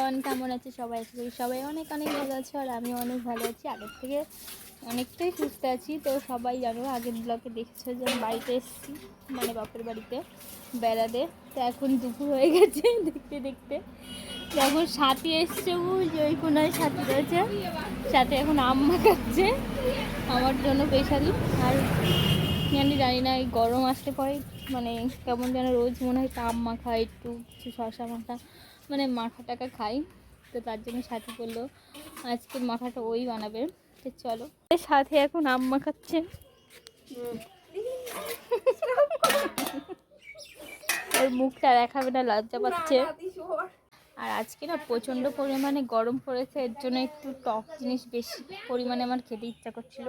Everyone, কেমন আছে সবাই? সবাই অনেক অনেক ভালো আছে আর আমি অনেক ভালো আছি। আগের থেকে অনেকটাই সুস্থ আছি। তো সবাই জানো, আগের ব্লগে দেখেছো যে আমি বাড়িতে এসেছি, মানে বাপের বাড়িতে বেড়াতে। তো এখন দুপুর হয়ে গেছে দেখতে দেখতে। এখন সাথী এসছে, যে ওই কোনায় সাথী রয়েছে, সাথে এখন আম মাখাচ্ছে আমার জন্য স্পেশালি। আর আমি জানি না, এই গরম আসতে পরে মানে কেমন যেন রোজ মনে হয় আম মাখা, একটু কিছু শশা মাখা, মানে মাখা টাকা খাই। তো তার জন্য সাথী করলো আজকে মাখাটা ওই বানাবে। তো চলো, সাথে এখন আম মাখাচ্ছে। ওর মুখটা দেখাবে না, লজ্জা পাচ্ছে। আর আজকে না প্রচণ্ড পরিমাণে গরম পড়েছে, এর জন্য একটু টক জিনিস বেশি পরিমাণে আমার খেতে ইচ্ছা করছিল।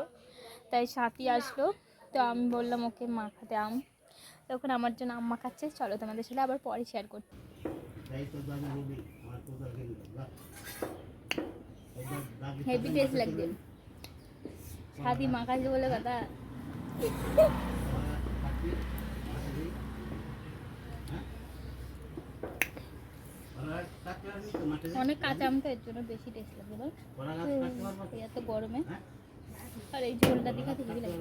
তাই সাথী আসলো, তো আমি বললাম ওকে মাখাতে আম। তখন আমার জন্য আম মাখাচ্ছে। চলো তোমাদের সাথে আবার পরে শেয়ার করছি। হেভি টেস্ট লাগছে, সাথী মাখাচ্ছে বলে কথা। অনেক কাঁচা আম তো, এর জন্য বেশি টেস্ট লাগবে বল। এত গরমে আর এই ঝোলটা দেখাতে হেভি লাগে।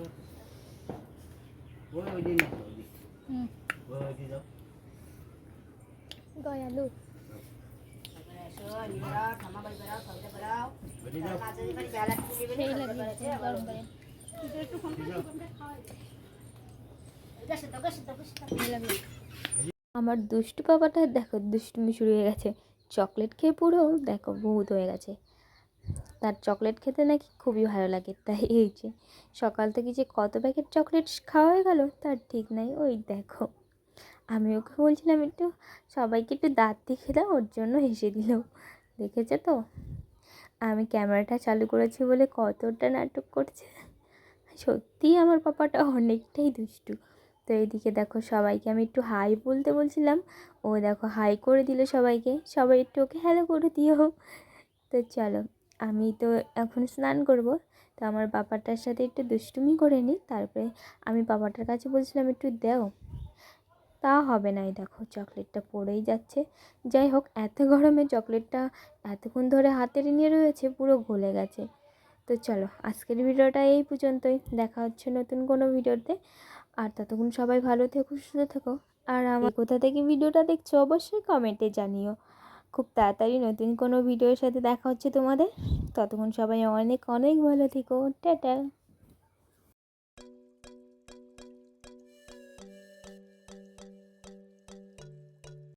দয়ালু সেই লাগে গরমে। আমার দুষ্টু বাবাটা দেখো, দুষ্টুমি শুরু হয়ে গেছে। চকলেট খেয়ে পুরো দেখো বহুত হয়ে গেছে। তার চকলেট খেতে নাকি খুবই ভালো লাগে। তাই এই যে সকাল থেকে যে কত প্যাকেট চকলেট খাওয়া হয়ে গেল তার ঠিক নাই। ওই দেখো, আমি ওকে বলছিলাম একটু সবাইকে একটু দাঁত দেখে দাও, ওর জন্য হেসে দিল। দেখেছে তো আমি ক্যামেরাটা চালু করেছি বলে কতটা নাটক করছে। সত্যিই আমার পাপাটা অনেকটাই দুষ্টু। তো এইদিকে দেখো, সবাইকে আমি একটু হাই বলতে বলছিলাম, ও দেখো হাই করে দিল সবাইকে। সবাই একটু ওকে হ্যালো করে দিও। তো চলো, আমি তো এখন স্নান করব। তো আমার পাপাটার সাথে একটু দুষ্টুমি করে নিই, তারপরে আমি পাপাটার কাছে বলছিলাম একটু দাও, তা হবে না। এই দেখো চকলেটটা পড়েই যাচ্ছে। যাই হোক, এত গরমে চকলেটটা এতক্ষণ ধরে হাতে নিয়ে রয়েছে, পুরো গলে গেছে। তো চলো, আজকের ভিডিওটা এই পর্যন্তই। দেখা হচ্ছে নতুন কোনো ভিডিওতে। আর ততক্ষণ সবাই ভালো থেকো, সুস্থ থেকো। আর আমার কোথা থেকে ভিডিওটা দেখছো অবশ্যই কমেন্টে জানিও। খুব তাড়াতাড়ি নতুন কোনো ভিডিওর সাথে দেখা হচ্ছে তোমাদের। ততক্ষণ সবাই অনেক অনেক ভালো থেকো। টাটা।